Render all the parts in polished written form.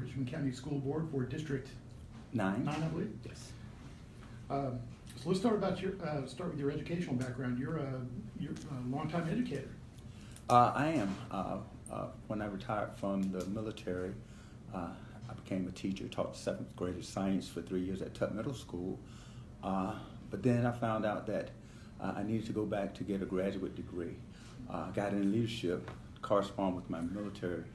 Richmond County School Board for District 9. 9, I believe. Yes. So let's start with your educational background. You're a longtime educator. I am. When I retired from the military, I became a teacher, taught 7th graders science for 3 years at Tutt Middle School. But then I found out that I needed to go back to get a graduate degree. Got in leadership, correspond with my military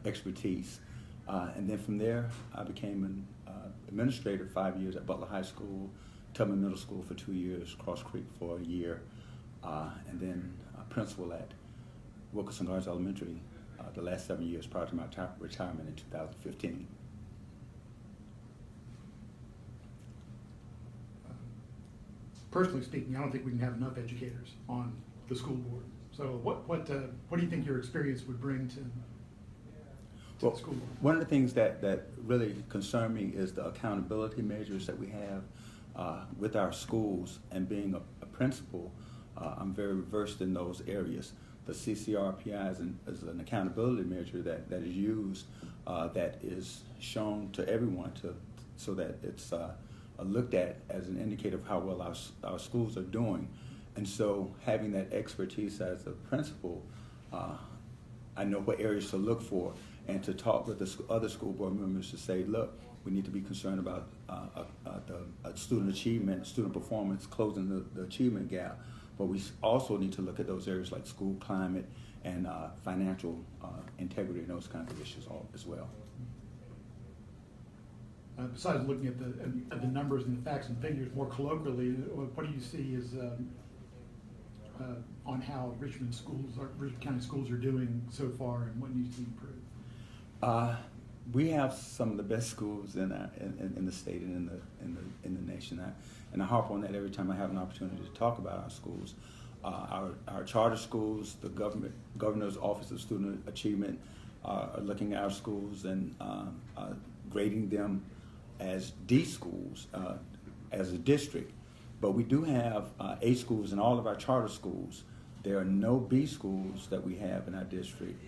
expertise. And then from there, I became an administrator 5 years at Butler High School, Tubman Middle School for 2 years, Cross Creek for a year, and then principal at Wilkerson Gardens Elementary the last 7 years prior to my retirement in 2015. Personally speaking, I don't think we can have enough educators on the school board. So what do you think your experience would bring to Well, the school board? one of the things that really concern me is the accountability measures that we have with our schools, and being a principal, I'm very versed in those areas. The CCRPI is an accountability measure that is used, that is shown to everyone so that it's looked at as an indicator of how well our schools are doing. And so having that expertise as a principal, I know what areas to look for, and to talk with the other school board members to say, look, we need to be concerned about the student achievement, student performance, closing the achievement gap. But we also need to look at those areas like school climate and financial integrity and those kinds of issues as well. Besides looking at the numbers and the facts and figures more colloquially, what do you see as on how Richmond County schools are doing so far, and what needs to be improved? We have some of the best schools in the state and in the nation. And I harp on that every time I have an opportunity to talk about our schools. Our charter schools, the Governor's Office of Student Achievement are looking at our schools and grading them as D schools as a district. But we do have A schools in all of our charter schools. There are no B schools that we have in our district.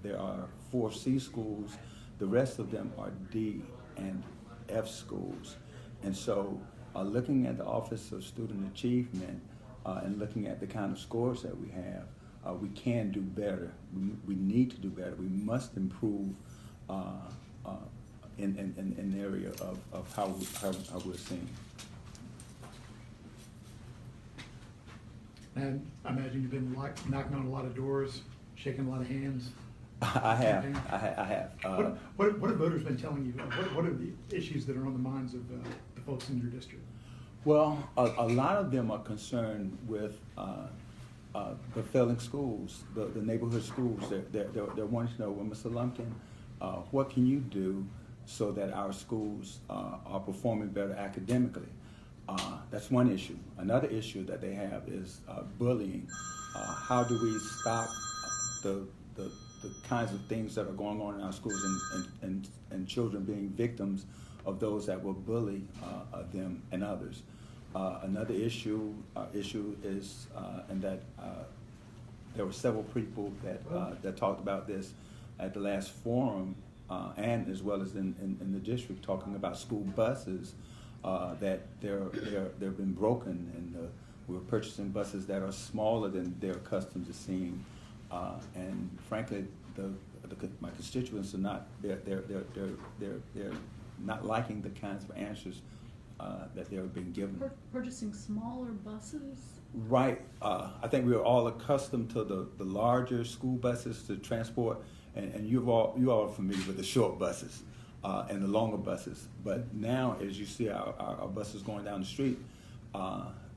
There are 4 C schools. The rest of them are D and F schools. And so looking at the Office of Student Achievement and looking at the kind of scores that we have, we can do better. We need to do better. We must improve in the area of how we're seeing. And I imagine you've been knocking on a lot of doors, shaking a lot of hands. I have. What have voters been telling you? What are the issues that are on the minds of the folks in your district? Well, a lot of them are concerned with the failing schools, the neighborhood schools. They're wanting to know, well, Mr. Lumpkin, what can you do so that our schools are performing better academically? That's one issue. Another issue that they have is bullying. How do we stop the kinds of things that are going on in our schools and children being victims of those that will bully them and others? Another issue is, and that there were several people that talked about this at the last forum, and as well as in the district, talking about school buses that they've been broken, and we're purchasing buses that are smaller than they're accustomed to seeing, and frankly, my constituents are not they're not liking the kinds of answers that they're being given. Purchasing smaller buses? Right. I think we're all accustomed to the larger school buses to transport, and you all are familiar with the short buses and the longer buses. But now, as you see our buses going down the street,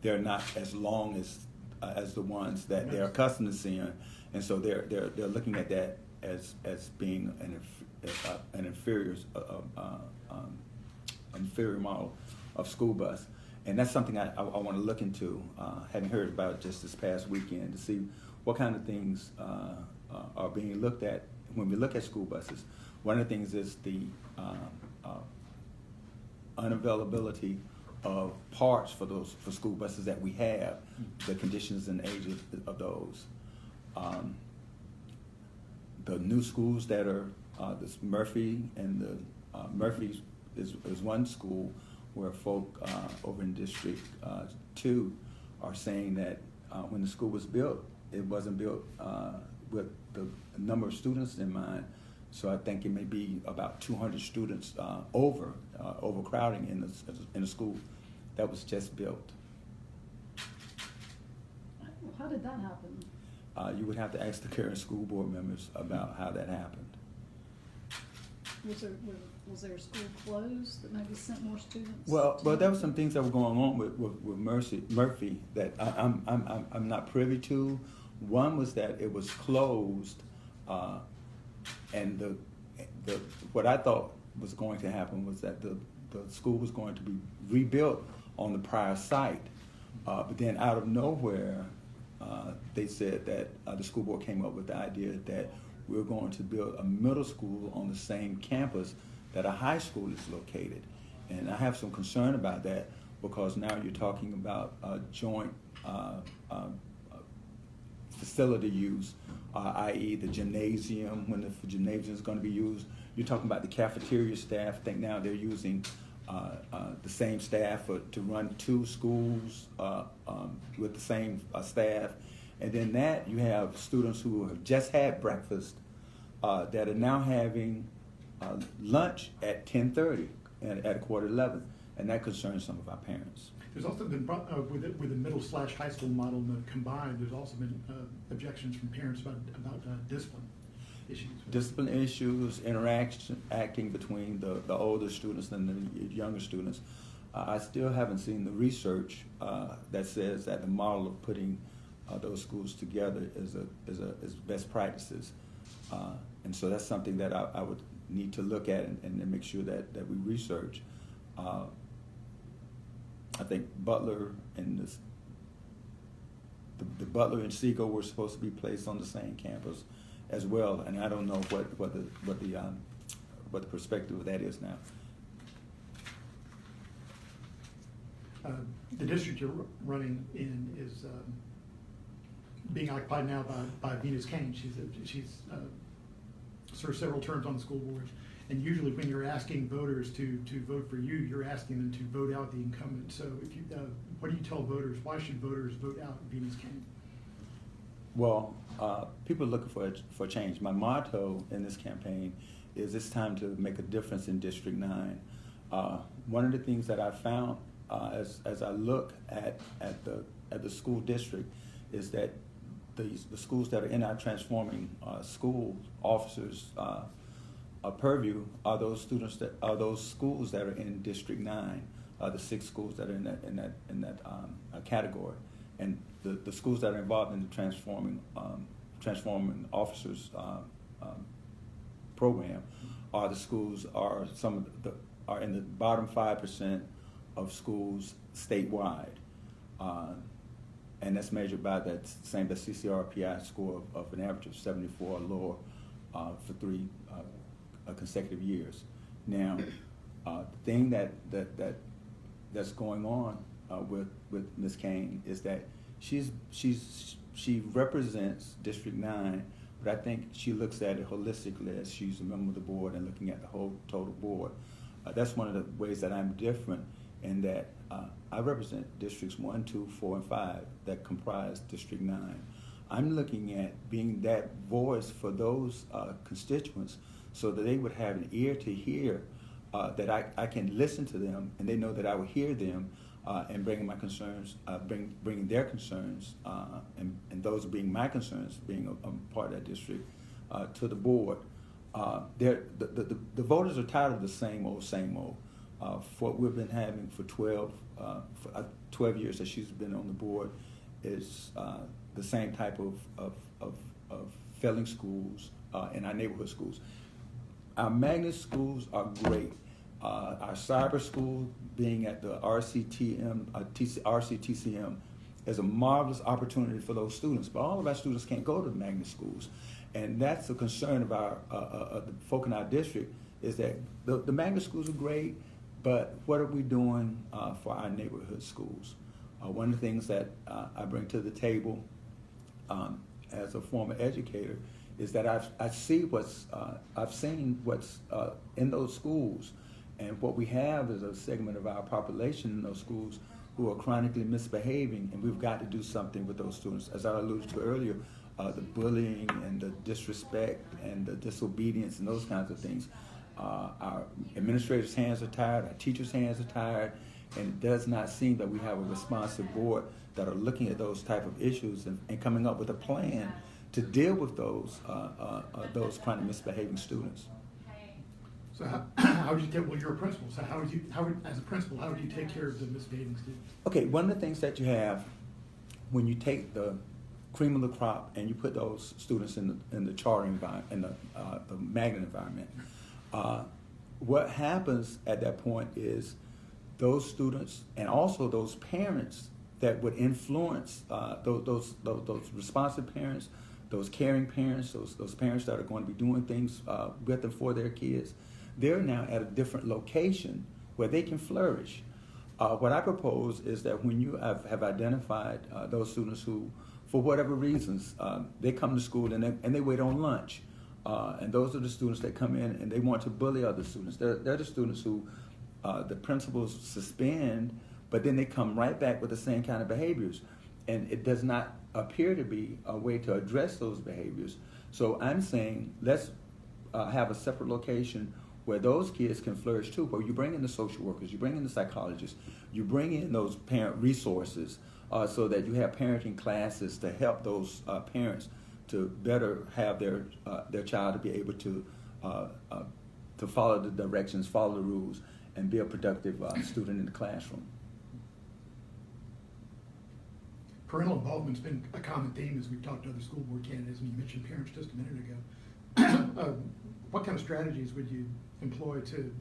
they're not as long as the ones that they're accustomed to seeing, and so they're looking at that as being an inferior model of school bus. And that's something I want to look into, having heard about it just this past weekend, to see what kind of things are being looked at when we look at school buses. One of the things is the unavailability of parts for school buses that we have, the conditions and age of those. The new schools that are this Murphy and the Murphy is one school where folk over in District 2 are saying that when the school was built, it wasn't built with the number of students in mind. So I think it may be about 200 students overcrowding in the school that was just built. How did that happen? You would have to ask the current school board members about how that happened. Was there a school closed that maybe sent more students? Well, there were some things that were going on with Murphy that I'm not privy to. One was that it was closed, and what I thought was going to happen was that the school was going to be rebuilt on the prior site, but then out of nowhere, they said that the school board came up with the idea that we're going to build a middle school on the same campus that a high school is located. And I have some concern about that because now you're talking about joint facility use, i.e. the gymnasium, when the gymnasium is going to be used. You're talking about the cafeteria staff. I think now they're using the same staff to run two schools with the same staff. And then that you have students who have just had breakfast that are now having lunch at 10:30 and at 10:45, and that concerns some of our parents. There's also been, with the middle/high school model combined, there's also been objections from parents about discipline issues. Discipline issues, acting between the older students and the younger students. I still haven't seen the research that says that the model of putting those schools together is best practices, and so that's something that I would need to look at and make sure that we research. I think Butler and the Butler and Seago were supposed to be placed on the same campus as well, and I don't know what the perspective of that is now. The district you're running in is being occupied now by Venus Kane. She's served several terms on the school board, and usually when you're asking voters to vote for you, you're asking them to vote out the incumbent. So if you, what do you tell voters? Why should voters vote out Venus Kane? Well, people are looking for change. My motto in this campaign is it's time to make a difference in District 9. One of the things that I found as I look at the school district is that the schools that are in our transforming school officers purview are those schools that are in District 9, the 6 schools that are in that category, and the schools that are involved in the transforming officers program are in the bottom 5% of schools statewide. And that's measured by that same CCRPI score of an average of 74 or lower for 3 consecutive years. Now, the thing that's going on with Ms. Kane is that she represents District 9, but I think she looks at it holistically as she's a member of the board and looking at the whole total board. That's one of the ways that I'm different in that I represent districts 1, 2, 4, and 5 that comprise District 9. I'm looking at being that voice for those constituents so that they would have an ear to hear, that I can listen to them and they know that I will hear them and bringing my concerns, bringing their concerns, and those being my concerns, being a part of that district, to the board. The voters are tired of the same old. For what we've been having for 12 years that she's been on the board is the same type of failing schools in our neighborhood schools. Our magnet schools are great. Our cyber school being at the RCTCM is a marvelous opportunity for those students, but all of our students can't go to the magnet schools. And that's a concern of our the folk in our district is that the magnet schools are great, but what are we doing for our neighborhood schools? One of the things that I bring to the table as a former educator is that I've seen what's in those schools, and what we have is a segment of our population in those schools who are chronically misbehaving, and we've got to do something with those students. As I alluded to earlier, the bullying and the disrespect and the disobedience and those kinds of things. Our administrators' hands are tired, our teachers' hands are tired, and it does not seem that we have a responsive board that are looking at those type of issues and coming up with a plan to deal with those chronic misbehaving students. So how would you take, well, you're a principal, so as a principal, how would you take care of the misbehaving students? Okay, one of the things that you have when you take the cream of the crop and you put those students in the charter environment, in the magnet environment, what happens at that point is those students and also those parents that would influence those responsive parents, those caring parents, those parents that are going to be doing things with and for their kids, they're now at a different location where they can flourish. What I propose is that when you have identified those students who, for whatever reasons, they come to school and they wait on lunch, and those are the students that come in and they want to bully other students. They're the students who the principals suspend, but then they come right back with the same kind of behaviors, and it does not appear to be a way to address those behaviors. So I'm saying let's have a separate location where those kids can flourish too, where you bring in the social workers, you bring in the psychologists, you bring in those parent resources, so that you have parenting classes to help those parents to better have their child to be able to follow the directions, follow the rules, and be a productive student in the classroom. Parental involvement's been a common theme as we've talked to other school board candidates, and you mentioned parents just a minute ago. What kind of strategies would you employ to,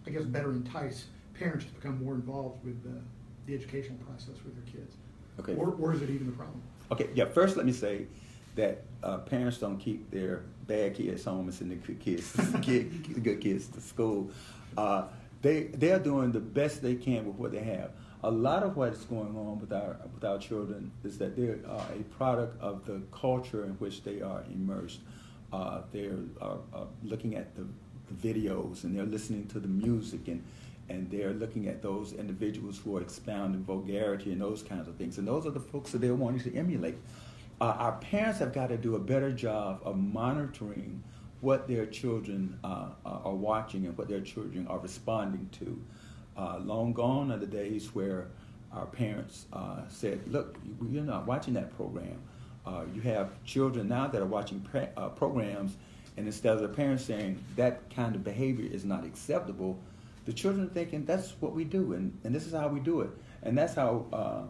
I guess, better entice parents to become more involved with the educational process with their kids? Okay. Or is it even a problem? Okay, yeah, first let me say that parents don't keep their bad kids home and send the good kids, the good kids to school. They are doing the best they can with what they have. A lot of what is going on with our children is that they are a product of the culture in which they are immersed. They're looking at the videos, and they're listening to the music, and they're looking at those individuals who are expounding vulgarity and those kinds of things. And those are the folks that they're wanting to emulate. Our parents have got to do a better job of monitoring what their children are watching and what their children are responding to. Long gone are the days where our parents said, look, you're not watching that program. You have children now that are watching programs, and instead of the parents saying that kind of behavior is not acceptable, the children are thinking that's what we do, and this is how we do it. And that's how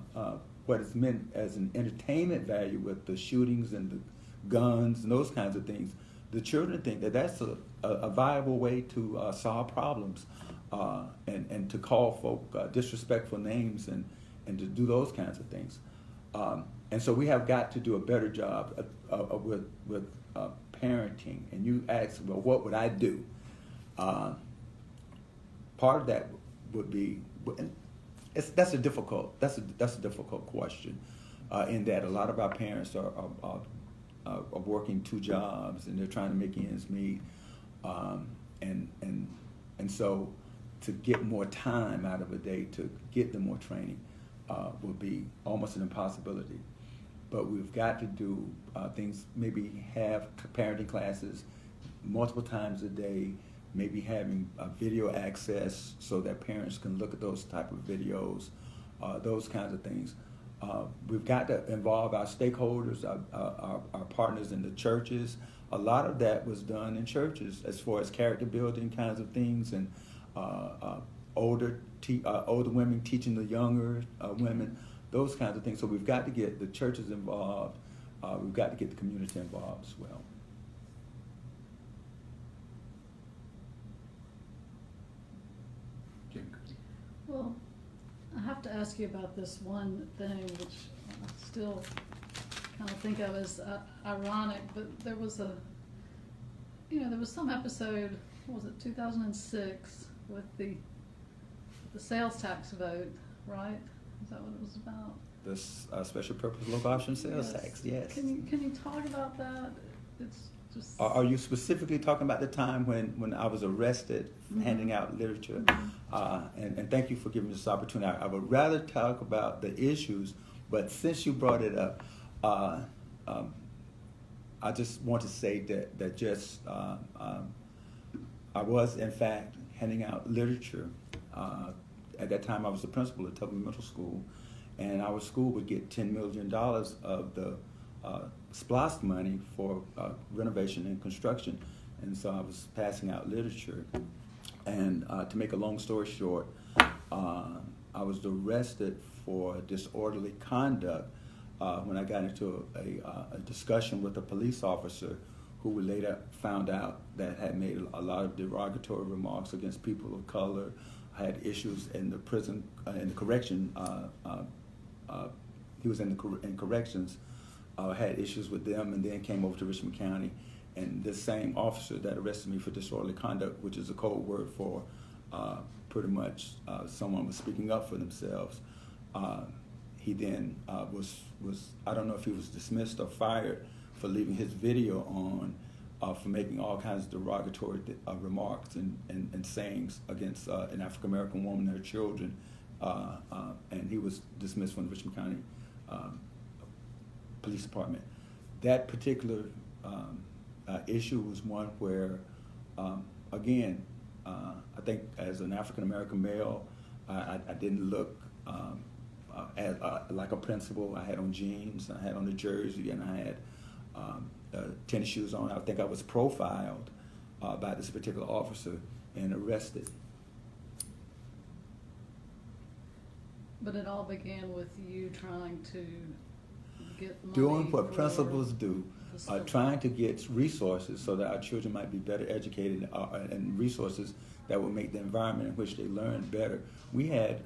what is meant as an entertainment value with the shootings and the guns and those kinds of things. The children think that that's a viable way to solve problems, and to call folk disrespectful names and to do those kinds of things. And so we have got to do a better job with parenting. And you ask, well, what would I do? Part of that would be, that's a difficult question, in that a lot of our parents are working two jobs and they're trying to make ends meet, and so to get more time out of a day to get them more training will be almost an impossibility. But we've got to do things, maybe have parenting classes multiple times a day, maybe having video access so that parents can look at those type of videos, those kinds of things. We've got to involve our stakeholders, our partners in the churches. A lot of that was done in churches as far as character building kinds of things, and older women teaching the younger women, those kinds of things. So we've got to get the churches involved. We've got to get the community involved as well. Well, I have to ask you about this one thing, which I still kind of think of as ironic, but there was some episode, what was it, 2006, with the sales tax vote, right? Is that what it was about? This special purpose low option sales tax, yes. Can you talk about that? it's just. Are you specifically talking about the time when I was arrested handing out literature? And thank you for giving me this opportunity. I would rather talk about the issues, but since you brought it up, I just want to say that just I was in fact handing out literature. At that time, I was the principal at Tubman Middle School, and our school would get $10 million of the SPLOST money for renovation and construction, and so I was passing out literature. And to make a long story short, I was arrested for disorderly conduct when I got into a discussion with a police officer who we later found out that had made a lot of derogatory remarks against people of color, had issues in the prison, in the correction. He was in corrections, had issues with them, and then came over to Richmond County. And this same officer that arrested me for disorderly conduct, which is a code word for pretty much someone was speaking up for themselves, he then was I don't know if he was dismissed or fired for leaving his video on for making all kinds of derogatory remarks and sayings against an African American woman and her children, and he was dismissed from the Richmond County Police Department. That particular issue was one where, again, I think as an African American male, I didn't look like a principal. I had on jeans, I had on a jersey, and I had tennis shoes on. I think I was profiled by this particular officer and arrested. But it all began with you trying to get money. Doing what for principals do, the school. trying to get resources so that our children might be better educated and resources that will make the environment in which they learn better. We had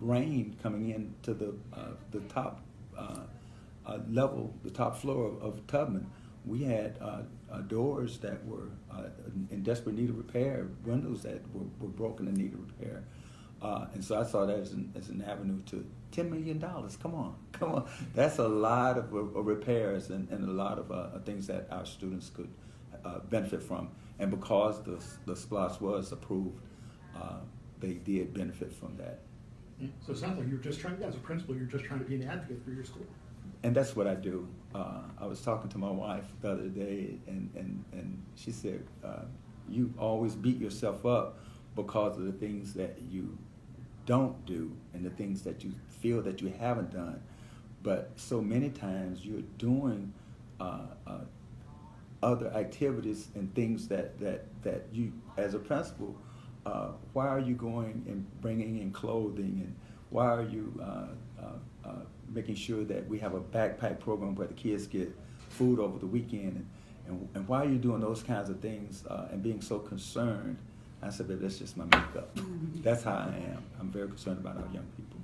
rain coming in to the top level, the top floor of Tubman. We had doors that were in desperate need of repair, windows that were broken and needed repair. And so I saw that as an avenue to $10 million. Come on. That's a lot of repairs and a lot of things that our students could benefit from. And because the SPLOST was approved, they did benefit from that. Yeah. So it sounds like you're just trying, as a principal, you're just trying to be an advocate for your school. And that's what I do. I was talking to my wife the other day, and she said, you always beat yourself up because of the things that you don't do and the things that you feel that you haven't done. But so many times you're doing other activities and things that you, as a principal, why are you going and bringing in clothing, and why are you making sure that we have a backpack program where the kids get food over the weekend, and why are you doing those kinds of things and being so concerned? I said, babe, that's just my makeup. That's how I am. I'm very concerned about our young people.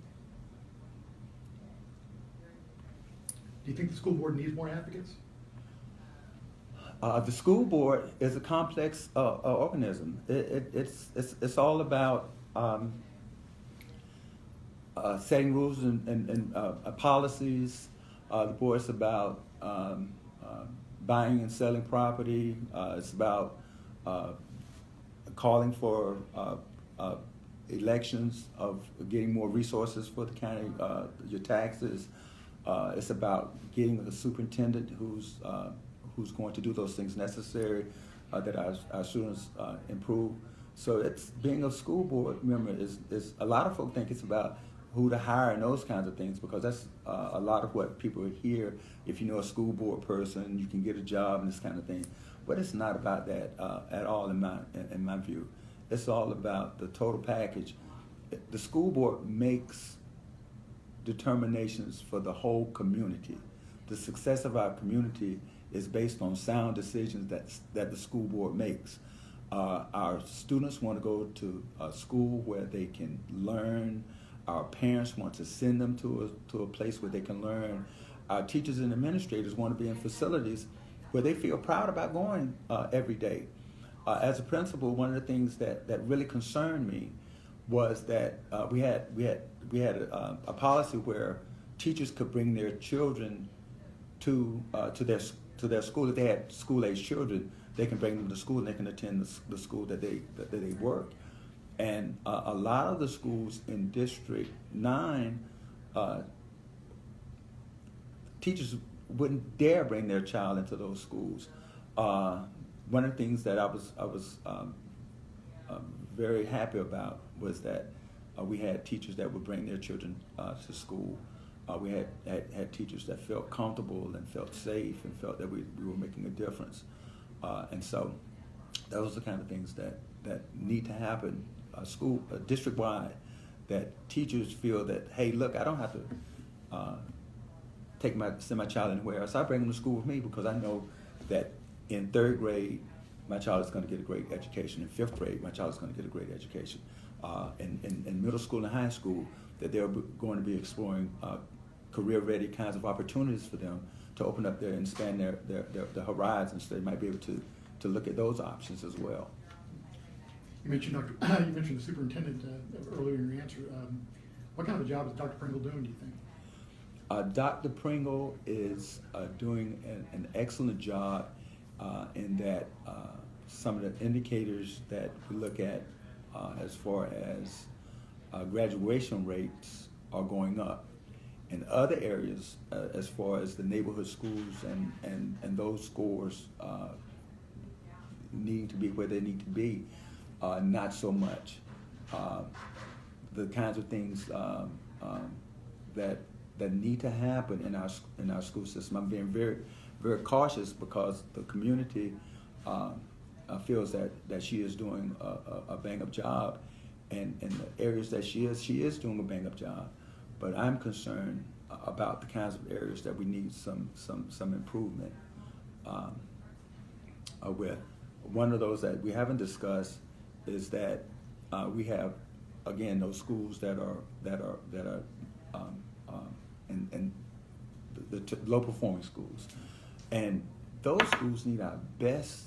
Do you think the school board needs more advocates? The school board is a complex organism. It's all about setting rules and policies. The board's about buying and selling property. It's about calling for elections, of getting more resources for the county, your taxes. It's about getting a superintendent who's going to do those things necessary that our students improve. So it's being a school board member is a lot of folks think it's about who to hire and those kinds of things, because that's a lot of what people hear. If you know a school board person, you can get a job and this kind of thing. But it's not about that at all in my view. It's all about the total package. The school board makes determinations for the whole community. The success of our community is based on sound decisions that the school board makes. Our students want to go to a school where they can learn. Our parents want to send them to a place where they can learn. Our teachers and administrators want to be in facilities where they feel proud about going every day. As a principal, one of the things that really concerned me was that we had a policy where teachers could bring their children to to their school. If they had school-age children, they can bring them to school and they can attend the school that they work. And a lot of the schools in District 9, teachers wouldn't dare bring their child into those schools. One of the things that I was very happy about was that we had teachers that would bring their children to school. We had teachers that felt comfortable and felt safe and felt that we were making a difference. And so those are the kind of things that need to happen district-wide, that teachers feel that, hey, look, I don't have to send my child anywhere else. I bring them to school with me because I know that in 3rd grade, my child is going to get a great education. In 5th grade, my child is going to get a great education. In middle school and high school, that they're going to be exploring career-ready kinds of opportunities for them to open up and expand their horizons. So they might be able to look at those options as well. You mentioned the superintendent earlier in your answer. What kind of a job is Dr. Pringle doing, do you think? Dr. Pringle is doing an excellent job in that some of the indicators that we look at as far as graduation rates are going up. In other areas, as far as the neighborhood schools and those scores needing to be where they need to be, not so much. The kinds of things that need to happen in our school system. I'm being very, very cautious because the community feels that she is doing a bang-up job, and in the areas that she is doing a bang-up job. But I'm concerned about the kinds of areas that we need some improvement with. One of those that we haven't discussed is that we have, again, those schools that are in the low-performing schools, and those schools need our best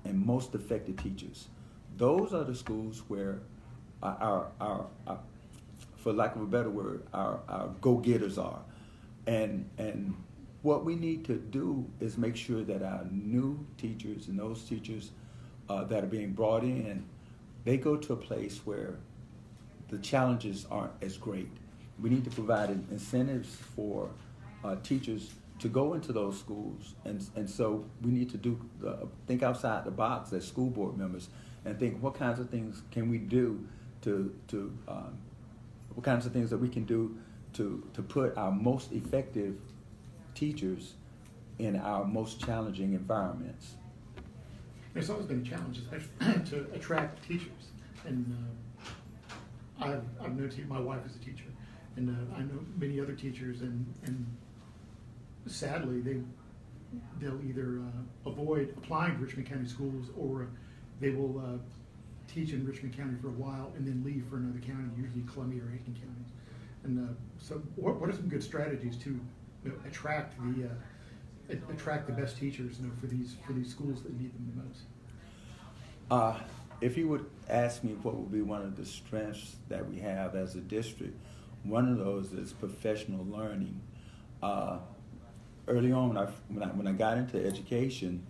and most effective teachers. Those are the schools where our for lack of a better word, our go-getters are. And what we need to do is make sure that our new teachers and those teachers that are being brought in, they go to a place where the challenges aren't as great. We need to provide incentives for teachers to go into those schools. And so we need to think outside the box as school board members and think, what kinds of things can we do what kinds of things that we can do to put our most effective teachers in our most challenging environments. It's always been a challenge, especially to attract teachers. And I've known my wife is a teacher, and I know many other teachers, and sadly they'll either avoid applying to Richmond County schools, or they will teach in Richmond County for a while and then leave for another county, usually Columbia or Aiken counties. And so what are some good strategies to attract the best teachers for these schools that need them the most? If you would ask me what would be one of the strengths that we have as a district, one of those is professional learning. Early on when I got into education,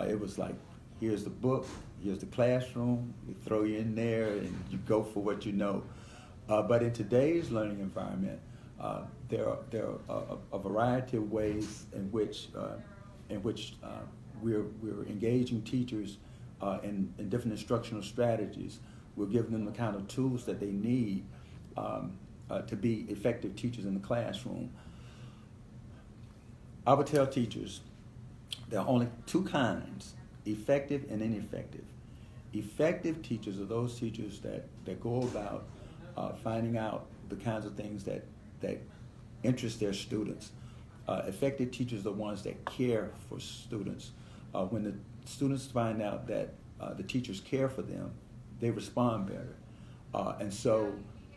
it was like, here's the book, here's the classroom, we throw you in there and you go for what you know. But in today's learning environment, there are a variety of ways in which we're engaging teachers in different instructional strategies. We're giving them the kind of tools that they need to be effective teachers in the classroom. I would tell teachers there are only two kinds: effective and ineffective. Effective teachers are those teachers that go about finding out the kinds of things that interest their students. Effective teachers are the ones that care for students. When the students find out that the teachers care for them, they respond better. And so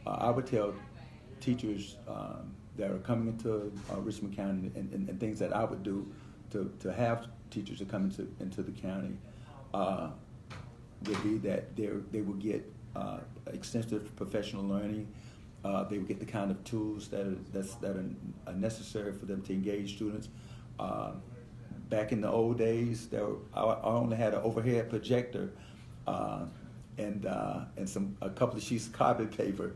I would tell teachers that are coming into Richmond County and things that I would do to have teachers that come into the county would be that they will get extensive professional learning. They will get the kind of tools that are necessary for them to engage students. back in the old days, I only had an overhead projector and a couple of sheets of carbon paper.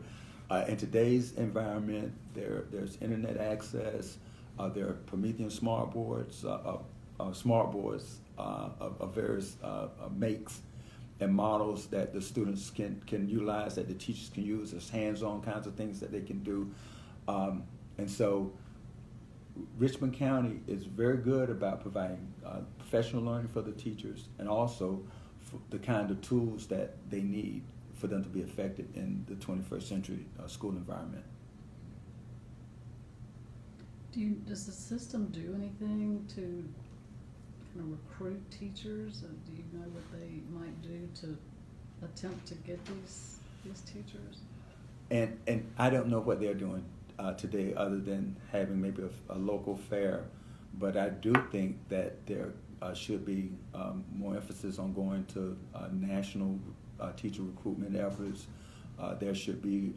In today's environment, there's internet access. There are Promethean smart boards of various makes and models that the students can utilize, that the teachers can use. There's hands-on kinds of things that they can do. And so Richmond County is very good about providing professional learning for the teachers, and also for the kind of tools that they need for them to be effective in the 21st century school environment. Does the system do anything to kind of recruit teachers? Do you know what they might do to attempt to get these teachers? And I don't know what they're doing today, other than having maybe a local fair, but I do think that there should be more emphasis on going to national teacher recruitment efforts. There should be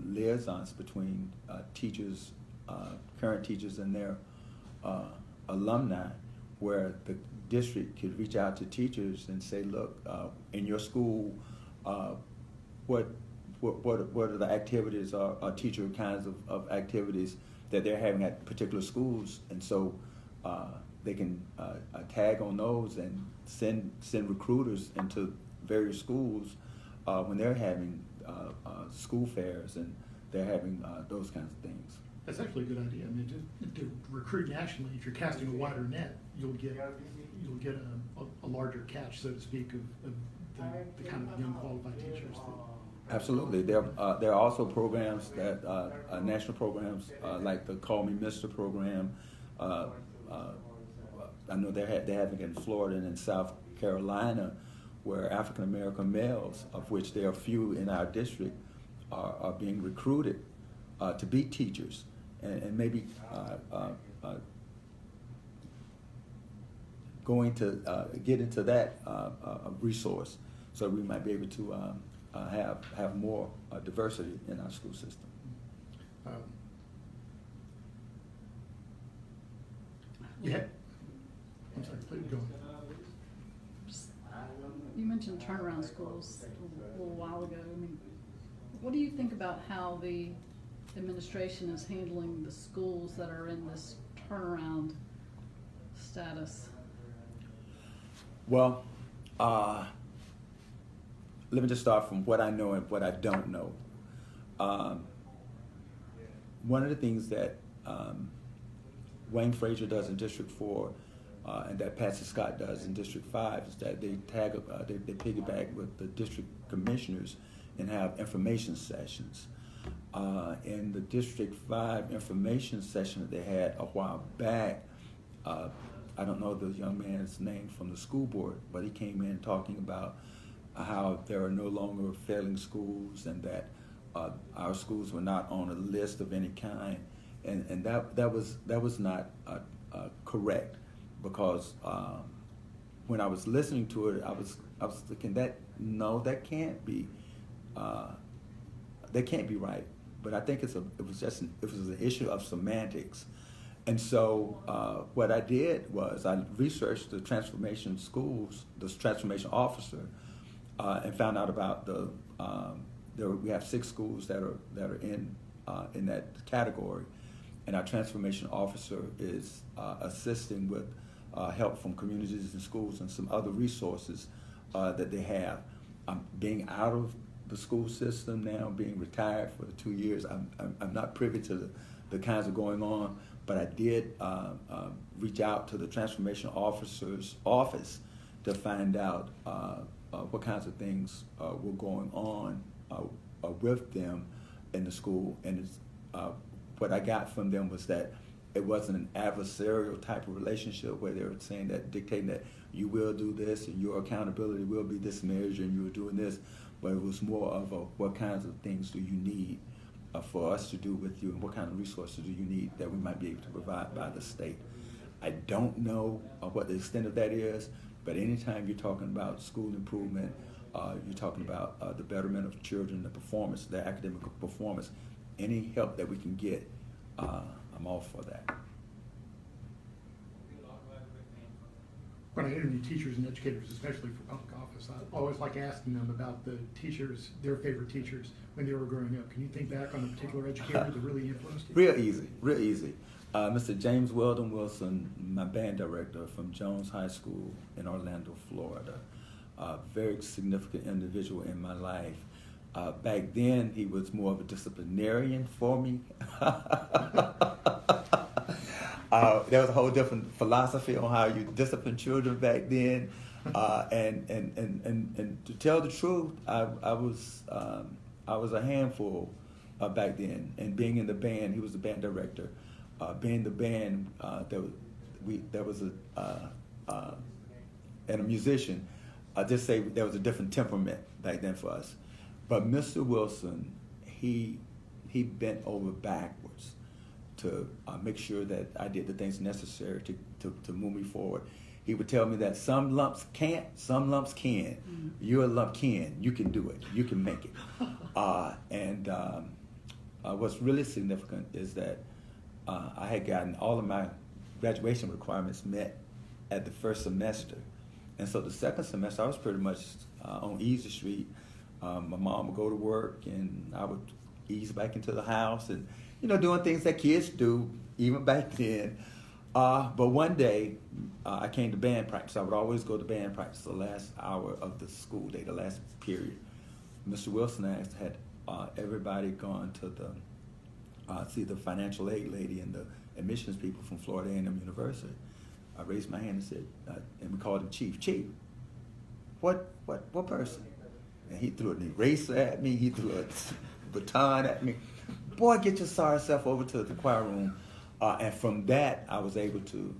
liaisons between teachers, current teachers, and their alumni, where the district could reach out to teachers and say, look, in your school, what are the activities or teacher kinds of activities that they're having at particular schools, and so they can tag on those and send recruiters into various schools when they're having school fairs and they're having those kinds of things. That's actually a good idea. I mean, to recruit nationally, if you're casting a wider net, you'll get a larger catch, so to speak, of the kind of young qualified teachers. Absolutely. There are also programs that national programs like the Call Me Mr. program. I know they're having it in Florida and in South Carolina, where African American males, of which there are few in our district, are being recruited to be teachers, and maybe going to get into that resource, so we might be able to have more diversity in our school system. I'm sorry, please go on. You mentioned turnaround schools a little while ago. I mean, what do you think about how the administration is handling the schools that are in this turnaround status? Well, let me just start from what I know and what I don't know. One of the things that Wayne Frazier does in District 4 and that Patsy Scott does in District 5 is that they piggyback with the district commissioners and have information sessions. In the District 5 information session that they had a while back, I don't know the young man's name from the school board, but he came in talking about how there are no longer failing schools, and that our schools were not on a list of any kind, and that was not correct, because when I was listening to it, I was thinking that can't be right. But I think it was an issue of semantics. And so what I did was I researched the transformation schools, the transformation officer, and found out about we have 6 schools that are in that category, and our transformation officer is assisting with help from communities and schools and some other resources that they have. Being out of the school system now, being retired for the 2 years, I'm not privy to the kinds of going on, but I did reach out to the transformation officer's office to find out what kinds of things were going on with them in the school. And what I got from them was that it wasn't an adversarial type of relationship where they were saying that, dictating that you will do this and your accountability will be this measure and you're doing this, but it was more of what kinds of things do you need for us to do with you, and what kind of resources do you need that we might be able to provide by the state. I don't know what the extent of that is, but anytime you're talking about school improvement, you're talking about the betterment of children, the performance, their academic performance, any help that we can get, I'm all for that. when I interview teachers and educators, especially for public office, I always like asking them about the teachers, their favorite teachers when they were growing up. Can you think back on a particular educator that really influenced you? Real easy, real easy. Mr. James Weldon Wilson, my band director from Jones High School in Orlando, Florida. Very significant individual in my life. Back then, he was more of a disciplinarian for me. There was a whole different philosophy on how you discipline children back then. And to tell the truth, I was a handful back then. And being in the band, he was the band director. Being in the band, there was and a musician. I just say there was a different temperament back then for us. But Mr. Wilson, he bent over backwards to make sure that I did the things necessary to move me forward. He would tell me that some lumps can't, some lumps can. Mm-hmm. You're a lump can. You can do it. You can make it. What's really significant is that I had gotten all of my graduation requirements met at the first semester. And so the second semester, I was pretty much on Easy Street. My mom would go to work, and I would ease back into the house and, doing things that kids do, even back then. But one day, I came to band practice. I would always go to band practice the last hour of the school day, the last period. Mr. Wilson asked, had everybody gone to see the financial aid lady and the admissions people from Florida A&M University. I raised my hand and said, and we called him Chief. Chief, what person? And he threw an eraser at me. He threw a baton at me. Boy, get your sorry self over to the choir room. And from that, I was able to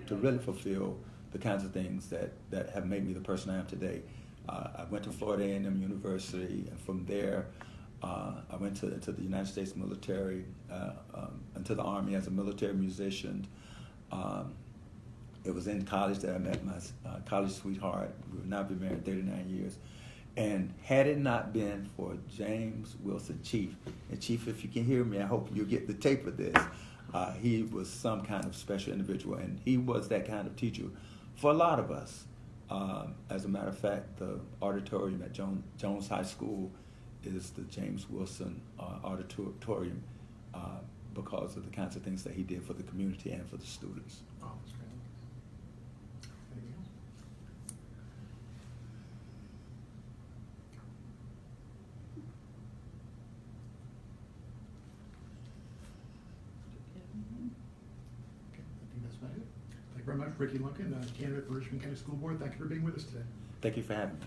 really fulfill the kinds of things that have made me the person I am today. I went to Florida A&M University, and from there, I went to the United States military, into the Army as a military musician. It was in college that I met my college sweetheart. We would now be married 39 years. And had it not been for James Wilson, Chief, and Chief, if you can hear me, I hope you'll get the tape of this. He was some kind of special individual, and he was that kind of teacher for a lot of us. As a matter of fact, the auditorium at Jones High School is the James Wilson Auditorium because of the kinds of things that he did for the community and for the students. Oh, that's great. Anything else? Okay, I think that's about it. Thank you very much, Rickey Lumpkin, candidate for Richmond County School Board. Thank you for being with us today. Thank you for having me.